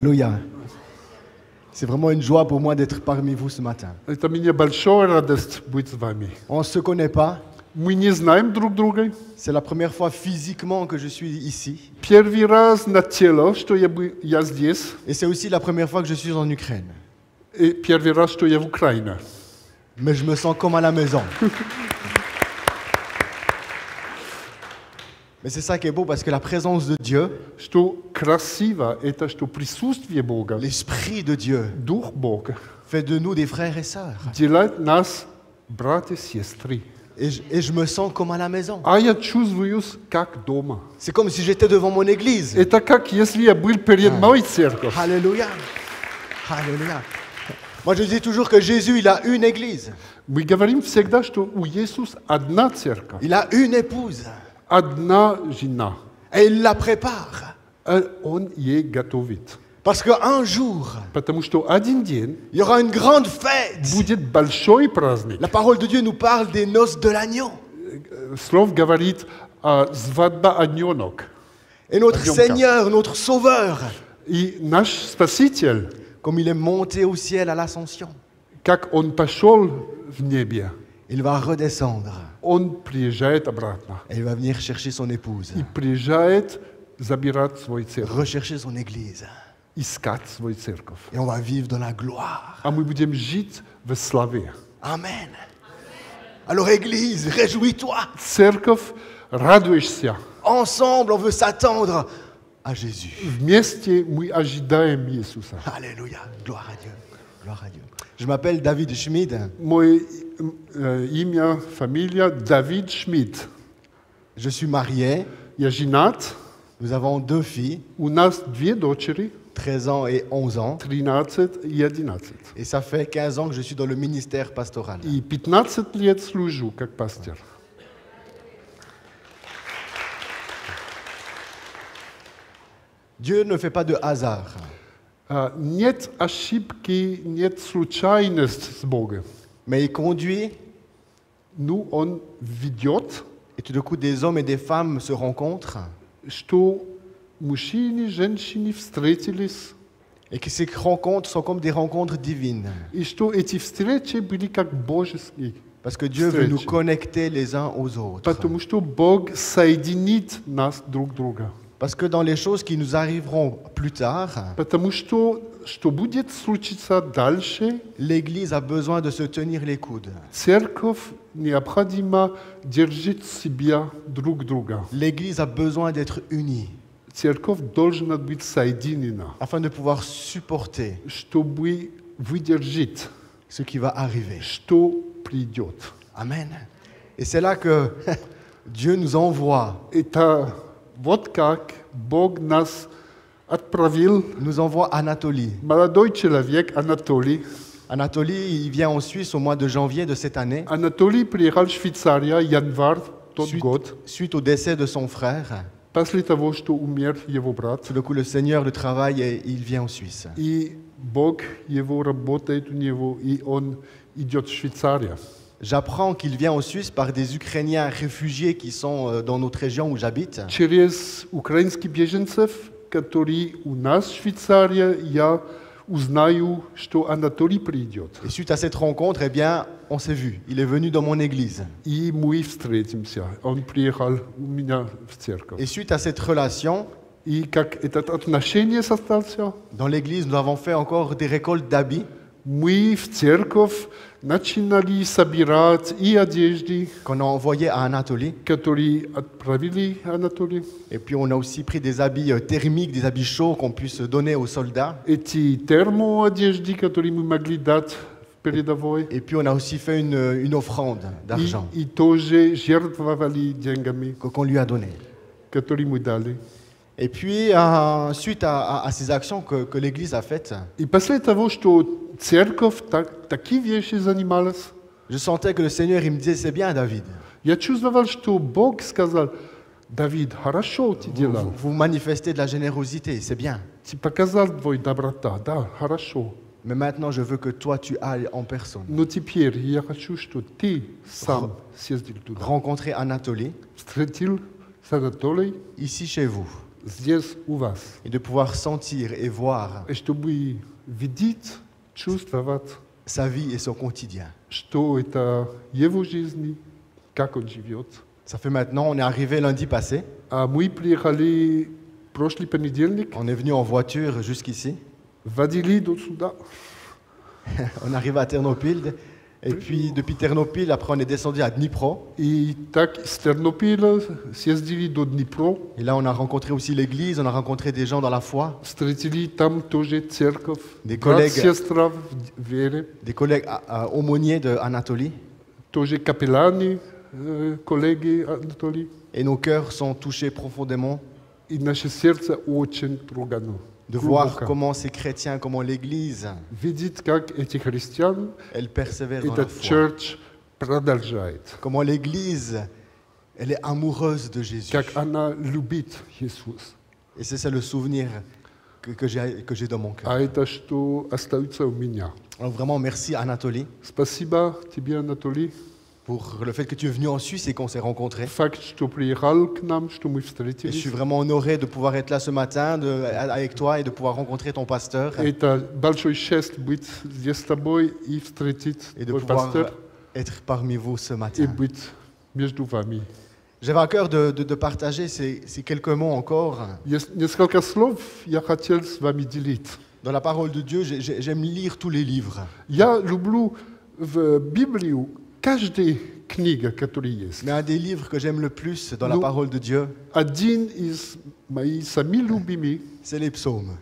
Alléluia. C'est vraiment une joie pour moi d'être parmi vous ce matin. Это мне большая радость быть с вами. On ne se connaît pas. Мы не знаем друг друга. C'est la première fois physiquement que je suis ici. Первый раз на тело, что я здесь. Et c'est aussi la première fois que je suis en Ukraine. И первый раз, что я в Украине. Mais je me sens comme à la maison. Mais c'est ça qui est beau parce que la présence de Dieu, Что красиво, это что присутствие Бога, l'Esprit de Dieu, Дух Бога, fait de nous des frères et sœurs. делает нас братья и сестры. Et je me sens comme à la maison. А я чувствуюсь как дома. C'est comme si j'étais devant mon église. Это как если я был перед моей церковью. Alléluia. Alléluia. Moi je dis toujours que Jésus, il a une église. Мы говорим всегда, что у Иисуса одна церковь, Il a une épouse. одна жена. Et il la prépare. Он ей готовит. Parce qu'un jour, Потому что один день il y aura une grande fête. будет большой праздник. La parole de Dieu nous parle des noces de l'agneau. Слово говорит «свадьба огненок». Et notre Agneau. Seigneur, notre Sauveur, И наш Спаситель, comme il est monté au ciel à l'ascension, как Он пошел в небе, il va redescendre Он приезжает обратно. et il va venir chercher son épouse, И приезжает забирать свою церковь, rechercher son église. искать свою церковь. Et on va vivre dans la gloire. А мы будем жить в славе. Amen. Alors Église, réjouis-toi. Церковь, радуешься. Ensemble, on veut s'attendre à Jésus. Вместе мы ожидаем Иисуса. Alléluia. Gloire à Dieu. Gloire à Dieu. Je m'appelle David Schmid. Мое имя, фамилия Давид Шмидт. Je suis marié. Я женат. Nous avons 2 filles, У нас две дочери, 13 ans et 11 ans. 13 и 11. Et ça fait 15 ans que je suis dans le ministère pastoral. И 15 лет служу как пастор. Dieu ne fait pas de hasard. Нет ошибки, нет случайности с Богом. Mais il conduit, Ну, Он ведет, et tout d'un coup des hommes et des femmes se rencontrent, что мужчины, женщины встретились, et que ces rencontres sont comme des rencontres divines. и что эти встречи были как божеские. Parce que Dieu veut nous Встречи. connecter les uns aux autres. Потому что Бог соединит нас друг друга. Parce que dans les choses qui nous arriveront plus tard, Потому что будет случиться дальше, l'Église a besoin de se tenir les coudes. церковь необходимо держать себя друг друга. L'Église a besoin d'être unie Церковь должна быть соединена, afin de pouvoir supporter чтобы выдержать, ce qui va arriver. что придет. Amen. Et c'est là que Dieu nous envoie, Это вот как Бог нас отправил. nous envoie Anatolie. Молодой человек Анатолий. Anatolie, il vient en Suisse au mois de janvier de cette année, Анатолий приехал в Швейцарию январь тот год. suite au décès de son frère. После того, что умер его брат. Tout d'un coup, le Seigneur le travaille et il vient en Suisse. И Бог его работает у него, и он идет в Швейцарию. J'apprends qu'il vient en Suisse par des Ukrainiens réfugiés qui sont dans notre région où j'habite. Через украинских беженцев, которые у нас в Швейцарии, я узнаю, что Анатолий придет. Et suite à cette rencontre, eh bien, on s'est vu. Il est venu dans mon église. И мы встретимся. Он приехал у меня в церковь. Et suite à cette relation, И как это отношение состоялся, dans l'église, nous avons fait encore des récoltes d'habits. мы в церковь начинали собирать и одежды, Qu'on a envoyé à Anatolie. которые отправили Анатолий. Et puis on a aussi pris des habits thermiques, des habits chauds qu'on puisse donner aux soldats. Эти термоодежды, которые мы могли дать в передовой. Et puis on a aussi fait une offrande d'argent И тоже жертвовали деньгами, qu'on lui a donnée. которые мы дали. Et puis, suite à ces actions que l'Église a faites, И после того, что церковь такие вещи занималась, je sentais que le Seigneur, il me disait, c'est bien, David. я чувствовал, что Бог сказал: Давид, хорошо ты делал. Vous manifestez de la générosité, c'est bien. Ты показал твою доброту, да, хорошо. Mais maintenant, je veux que toi, tu ailles en personne. Но теперь я хочу, что ты сам съездил туда. Rencontrer Anatolie, Встретил с Анатолием ici chez vous. здесь у вас. et de pouvoir sentir et voir И чтобы видеть, чувствовать, sa vie et son quotidien. что это его жизнь, как он живет. Ça fait maintenant, on est arrivé lundi passé, А мы приехали прошлый понедельник, on est venu en voiture jusqu'ici, водили до сюда. on arrive à Ternopil, et puis depuis Ternopil, après on est descendu à Dnipro, И так с Тернопиля съездили до Днепро, et là on a rencontré aussi l'église, on a rencontré des gens dans la foi, встретили там тоже церковь, Des брат, collègues. сестра в вере, des collègues aumôniers de Anatolie, тоже капелланы, коллеги Анатолий. et nos cœurs sont touchés profondément И наше сердце очень трогано. de voir глубоко. comment ces chrétiens, comment l'église, Видеть, как эти христиан, elle persévère dans la этот foi, church продолжает. comment l'église, elle est amoureuse de Jésus. Как она любит Иисус. Et c'est ça le souvenir que j'ai dans mon cœur. А это что остается у меня. Alors vraiment, merci Anatolie Спасибо тебе, Анатолий. pour le fait que tu es venu en Suisse et qu'on s'est rencontrés. Факт, что приехал к нам, что мы Et je встретились. suis vraiment honoré de pouvoir être là ce matin avec toi et de pouvoir rencontrer ton pasteur Это большой счастье быть здесь с тобой и встретить et de твой pouvoir пастор être parmi vous ce и matin. быть между вами. J'avais à cœur de partager ces quelques mots encore. Есть несколько слов я хотел с вами делить. Dans la parole de Dieu, j'aime lire tous les livres. Я люблю в Библию каждая книга, которая есть. Mais un des livres que j'aime le plus dans la Nous- parole de Dieu, Один из моих самых любимых c'est les psaumes.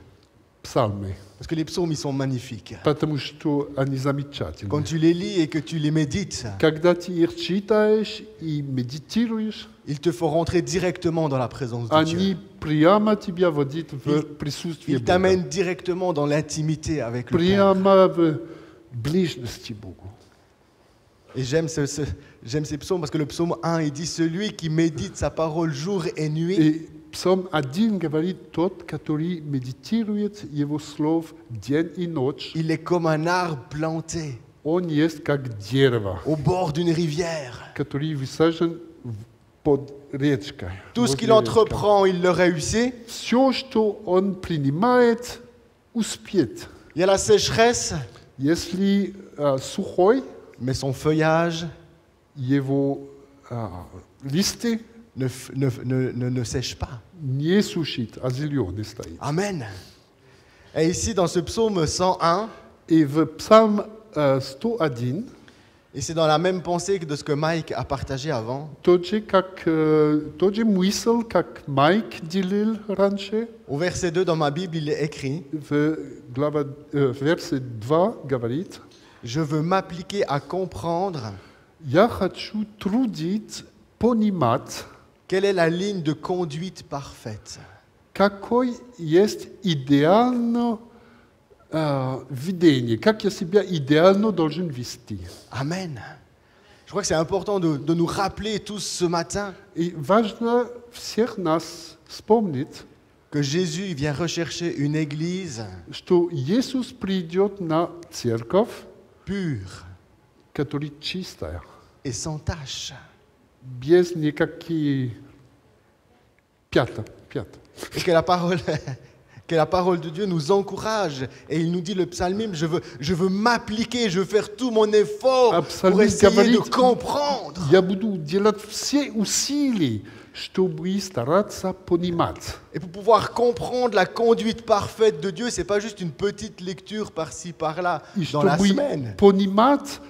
псалмы, Parce que les psaumes, ils sont magnifiques. потому что они замечательны. Quand tu les lis et que tu les médites, Когда ты их читаешь и медитируешь, ils te font rentrer directement dans la présence de они Dieu. прямо тебя вводят в присутствие Ils Бога. t'amènent directement dans l'intimité avec le Père. Прямо в ближности Богу. Et j'aime ces psaumes parce que le psaume 1, il dit « Celui qui médite sa parole jour et nuit, И Псалм 1 говорит, тот, который медитирует его слов день и ночь, il est comme un arbre planté он есть как дерево, au bord d'une rivière. который высажен под речкой. Tout ce возле qu'il речки. entreprend, il le réussit. Все, что он принимает, успеет. Il y a la sécheresse, Если сухой, mais son feuillage его листы ne sèche pas. не сушит, а зеленый стоит. Amen. Et ici, dans ce psaume 101, И в Псалм 101, et c'est dans la même pensée que de ce que Mike a partagé avant, тот же мысль, как Майк делил раньше, au verset 2 dans ma Bible, il est écrit в версе 2 говорит, « Je veux m'appliquer à comprendre я хочу трудить, понимать, quelle est la ligne de conduite parfaite. какой есть идеально видение, как я себя идеально должен вести. » Amen. Je crois que c'est important de nous rappeler tous ce matin И важно всех нас вспомнить, que Jésus vient rechercher une église что Иисус придет на церковь, pure которая чистая, et sans tache. без никаких пятен. Et que la parole de Dieu nous encourage. Et il nous dit, le psalmime, je veux m'appliquer, je veux faire tout mon effort pour Psalmiste essayer de говорит, comprendre. Я буду делать все усилия, чтобы стараться понимать. Et pour pouvoir comprendre la conduite parfaite de Dieu, c'est pas juste une petite lecture par-ci, par-là, И dans la чтобы semaine. понимать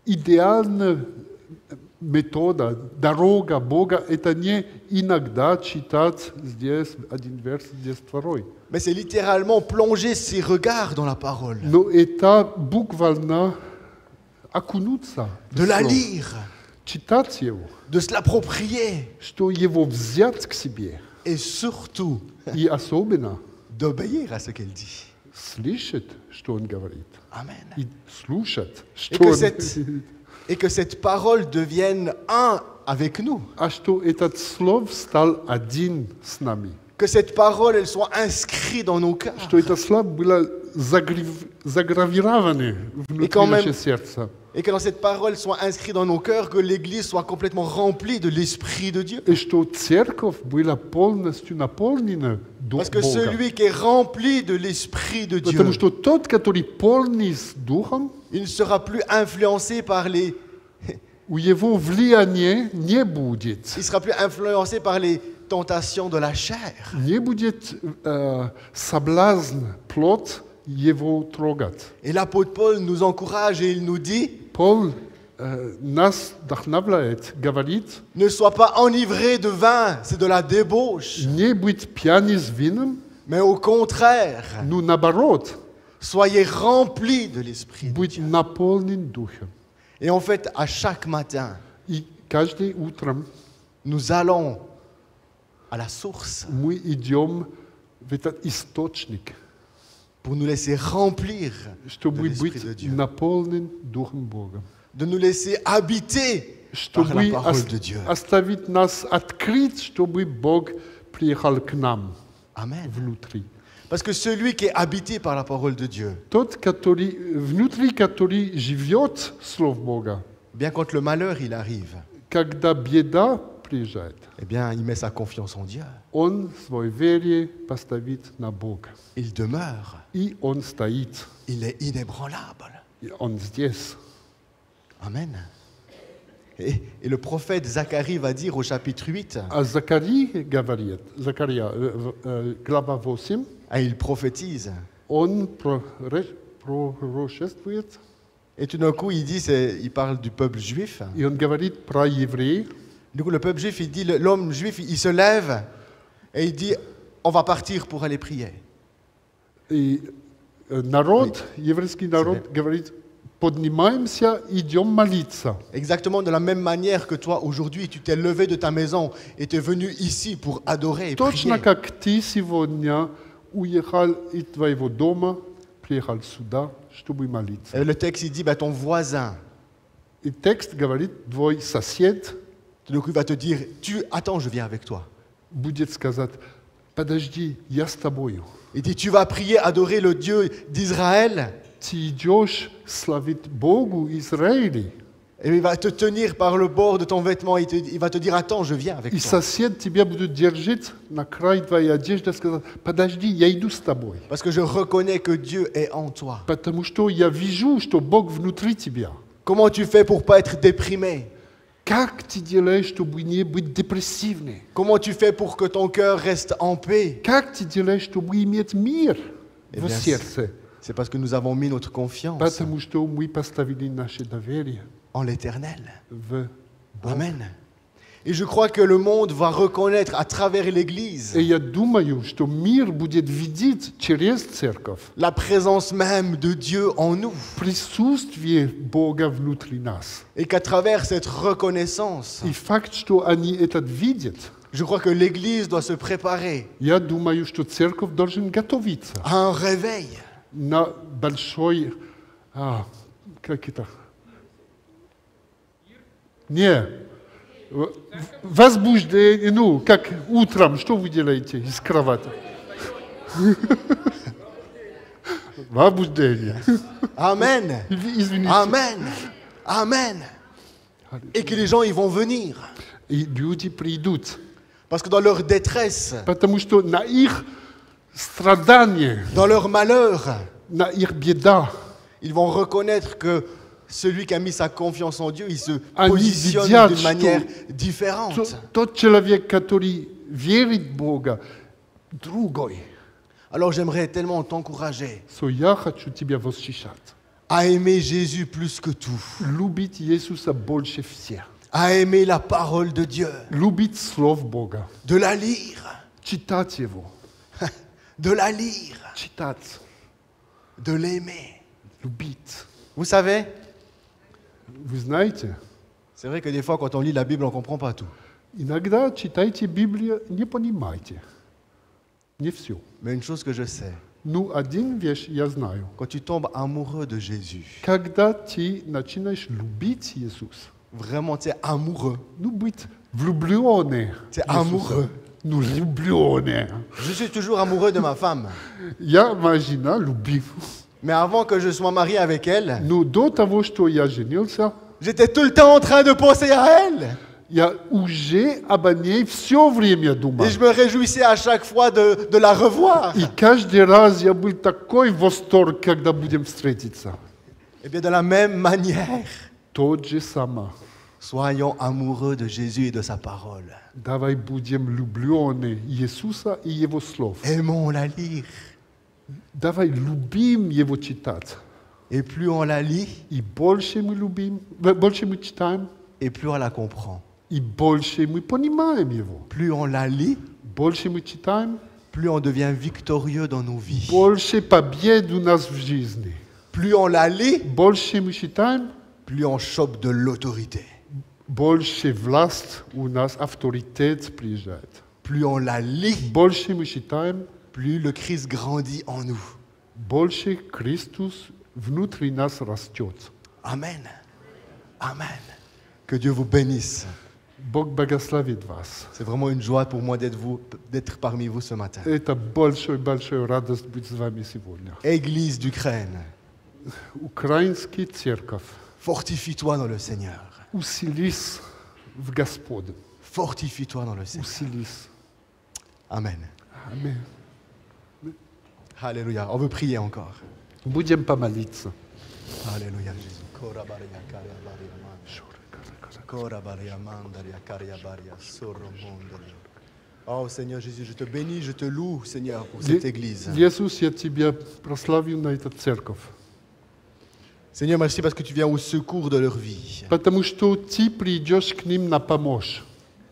идеальная метода, дорога Бога, это не иногда читать здесь один верс, здесь второй. Mais c'est littéralement plonger ses regards dans la parole, Но это буквально окунуться, de la lire, читать его, de se l'approprier что его взять к себе. et surtout И особенно d'obéir à ce qu'elle dit. слышать, что он говорит. Amen. И слушать, Et что que, он cette parole devienne un avec nous. А что этот слов стал один с нами. Que cette parole, elle soit inscrite dans nos cœurs. что эта слава была загравирована внутри quand même- нашего сердца. Et que dans cette parole soit inscrite dans nos cœurs, que l'Église soit complètement remplie de l'Esprit de Dieu. И что церковь была полностью наполнена Parce que Богом. celui qui est rempli de l'Esprit de Dieu, Потому что тот, который полный с Духом, il ne sera plus influencé par les... у его влияния не будет. Il sera plus influencé par les tentations de la chair. Не будет соблазн, плод его трогать. Et l'apôtre Paul nous encourage et il nous dit, Пол нас вдохновляет, говорит, ne sois pas enivré de vin, c'est de la débauche, не быть пьяни с вином, mais au contraire, но наоборот, soyez remplis de l'Esprit. быть наполнен Духом. Et en fait, à chaque matin, И каждый утром nous allons à la source мы идем в этот источник, pour nous laisser remplir de чтобы l'Esprit быть de Dieu, наполнен Духом Бога. de nous laisser habiter par Чтобы la parole de Dieu. оставить нас открыть, чтобы Бог приехал к нам Amen. внутри. Parce que celui qui est habité par la parole de Dieu, Тот, который внутри, который живет слов Бога, bien quand le malheur il arrive, когда беда приезжает, eh bien, il met sa confiance en Dieu. он свой вере поставит на Бога. Il demeure. И он стоит, Il est inébranlable. и он здесь. Amen. Et le prophète Zacharie va dire au chapitre 8, А Закария говорит, Закария, глава 8, il prophétise. он пророчествует, Et tout d'un coup, il dit, il parle du peuple juif. и он говорит про евреев. Du coup, le peuple juif, il dit, l'homme juif, il se lève et il dit, on va partir pour aller prier. И народ, еврейский народ говорит, поднимаемся, идем молиться. Exactement de la même manière que toi, aujourd'hui, tu t'es levé de ta maison et tu es venu ici pour adorer et Точно prier. как ты сегодня уехал из твоего дома, приехал сюда, чтобы молиться. Et le texte, il dit, ton voisin, И текст говорит, твой сосед tout d'un coup, il va te dire, attends, je viens avec toi. будет сказать, подожди, я с тобою. Il dit, tu vas prier, adorer le Dieu d'Israël. Ты идешь славить Богу Израиля. Et il va te tenir par le bord de ton vêtement. Il va te dire, attends, je viens avec И toi. сосед тебя будет держать на край твоей одежды и сказать, подожди, я иду с тобой. Parce que je reconnais que Dieu est en toi. Потому что я вижу, что Бог внутри тебя. Comment tu fais pour pas être déprimé? Как ты делаешь, чтобы не быть депрессивным? Comment tu fais pour que ton cœur reste en paix? Как ты делаешь, чтобы иметь мир Eh в bien, сердце? C'est parce que nous avons mis notre confiance Потому что мы поставили наше доверие en l'éternel. в Бога. Amen. Et je crois que le monde va reconnaître à travers l'Église И я думаю, что мир будет видеть через церковь la présence même de Dieu en nous. присутствие Бога внутри нас. Et qu'à travers cette reconnaissance, И факт, что они это видят, je crois que l'Église doit se préparer я думаю, что церковь должен готовиться à un réveil. на большой, как это? Не, возбуждение, ну, как утром, что вы делаете из кровати? Возбуждение. Amen. Извините. Amen. Amen. Et que les gens, ils vont venir. И люди придут, Parce que dans leur détresse, потому что на их страдания, dans leur malheur, на их беда, ils vont reconnaître que celui qui a mis sa confiance en Dieu, il se Они positionne видят, d'une manière что différente. тот человек, который верит в Бога, другой. Alors j'aimerais tellement t'encourager So, я хочу тебя восхищать. à aimer Jésus plus que tout, Любить Иисуса больше всех. à aimer la parole de Dieu, Любить слов Бога. de la lire, Читать Его. de la lire, Читать. de l'aimer. Любить. Vous savez, Вы знаете, c'est vrai que des fois quand on lit la Bible, on ne comprend pas tout. иногда читайте Библию, не понимаете. Не все. Mais une chose que je sais, Ну, один вещь я знаю. quand tu tombes amoureux de Jésus, Когда ты начинаешь любить Иисуса, vraiment tu es amoureux, ну, быть влюбленным tu es amoureux, Ну, влюблённые. Je suis toujours amoureux de ma femme. Я, моя жена, любив. Mais avant que je sois marié avec elle, Но до того, что я женился, j'étais tout le temps en train de penser à elle. я уже об ней все время думал. Et je me réjouissais à chaque fois de la revoir. И каждый раз я был такой в восторг, когда будем встретиться. Et bien de la même manière, Тот же самое. soyons amoureux de Jésus et de sa parole. Давай будем влюблены Иисуса и Его слов. Aimons la lire. Давай любим Его читать. Et plus on la lit, И больше мы любим, больше мы читаем, et plus on la comprend. и больше мы понимаем Его. Plus on la lit, Больше мы читаем, plus on devient victorieux dans nos vies. больше побед у нас в жизни. Plus on la lit, Больше мы читаем, plus on chope de l'autorité. больше власть у нас, авторитет приезжает. Plus on la lit, Больше мы читаем, plus le Christ grandit en nous. больше Христос внутри нас растет. Amen. Amen. Que Dieu vous bénisse. Бог благословит вас. C'est vraiment une joie pour moi d'être parmi vous ce matin. Это большая радость быть с вами сегодня. Église d'Ukraine, Украинский церковь, fortifie-toi dans le Seigneur. усились в Господе. Fortifie-toi dans le Seigneur. Усились. Amen. Аминь. Alléluia. On veut prier encore. Будем помолиться. Alléluia, Jésus. Oh Seigneur Jésus, je te bénis, je te loue, Seigneur, pour cette église. Иисус, я Тебя прославил на эту церковь, Seigneur, merci parce que tu viens au secours de leur vie. потому что Ты придешь к ним на помощь.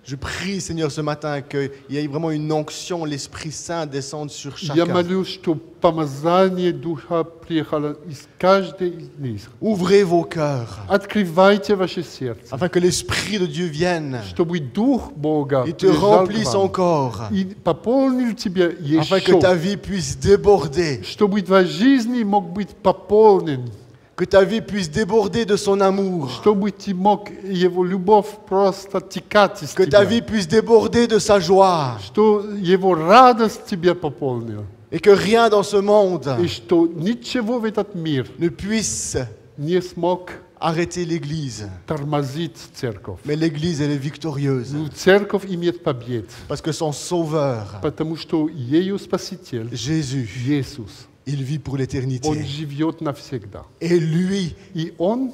Je prie, Seigneur, ce matin qu'il y ait vraiment une onction, l'Esprit Saint descende sur Я chacun. молюсь, что помазание Духа приехало из каждой из них. Ouvrez vos cœurs, Открывайте ваше сердце, afin que l'Esprit de Dieu vienne чтобы Дух Бога et te приезжал к remplisse вам encore, и пополнил тебя afin que еще, ta vie puisse déborder, чтобы твоя жизнь мог быть пополнен, que ta vie puisse déborder de son amour, чтобы ты мог Его любовь просто текать из que ta тебя, vie puisse déborder de sa joie, что Его радость тебя пополнила, et que rien dans ce monde и что ничего в этот мир ne puisse не смог arrêter l'Église. тормозить церковь. Mais l'Église, elle est victorieuse, Ну, церковь имеет побед, parce que son Sauveur, потому что ее Спаситель, Jésus, Иисус, il vit pour Он l'éternité. живет навсегда. Et lui, И Он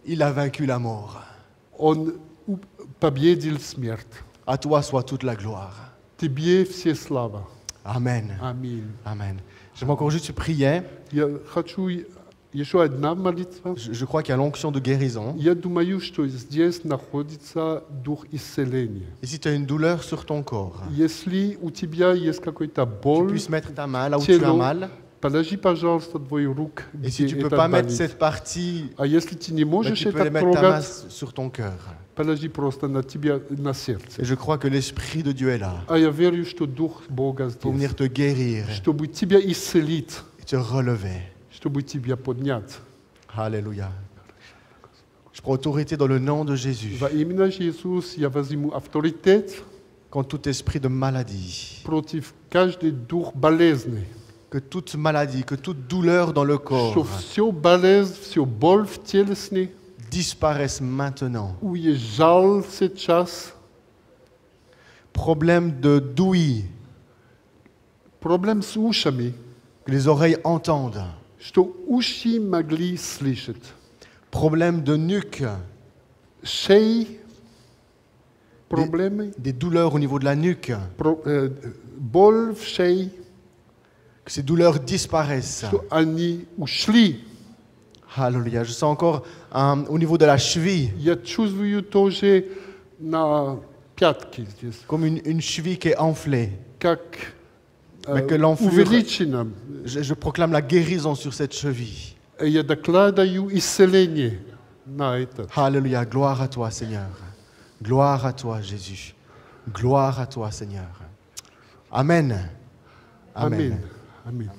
il a vaincu la mort. победил смерть. À toi soit toute la gloire. Тебе все слава. Amen. Аминь. Amen. J'aimerais encore juste prier. Я хочу еще одна молитва. Je crois qu'il y a l'onction de guérison. Я думаю, что здесь находится дух исцеления. Et si tu as une douleur sur ton corps, Если у тебя есть какой-то tu боль, puisses mettre ta main là où tu as тело, mal. положи, пожалуйста, твою руку, Et si где tu ne peux это pas mettre болит. cette partie, А если ты не bah, можешь tu peux это mettre ta main трогать, sur ton cœur. положи просто на тебя, на сердце. Et je crois que l'Esprit de Dieu est là А я верю, что Дух Бога pour venir здесь, te guérir чтобы тебя исцелить, et te relever. чтобы тебя поднять. Alléluia. Je prends autorité dans le nom de Jésus Во имя Иисуса я возьму авторитет contre tout esprit de maladie, против каждый дух болезни. que toute maladie, que toute douleur dans le Что corps все болезнь, все боль в телесне disparaisse maintenant. уезжал сейчас. Problème de d'ouïe, Проблем с ушами, que les oreilles entendent. что уши могли слышать. Problème de nuque, Шеи, проблемы, des douleurs au niveau de la nuque, боль в шее, que ces douleurs disparaissent. что они ушли. Alléluia. Je sens encore au niveau de la cheville, Я чувствую тоже на пятке здесь, comme une cheville qui est enflée. как Mais que l'enflure, увеличено. je proclame la guérison sur cette cheville. Я докладываю исцеление на это. Alléluia. Gloire à toi, Seigneur. Gloire à toi, Jésus. Gloire à toi, Seigneur. Amen. Amen. Аминь. Аминь.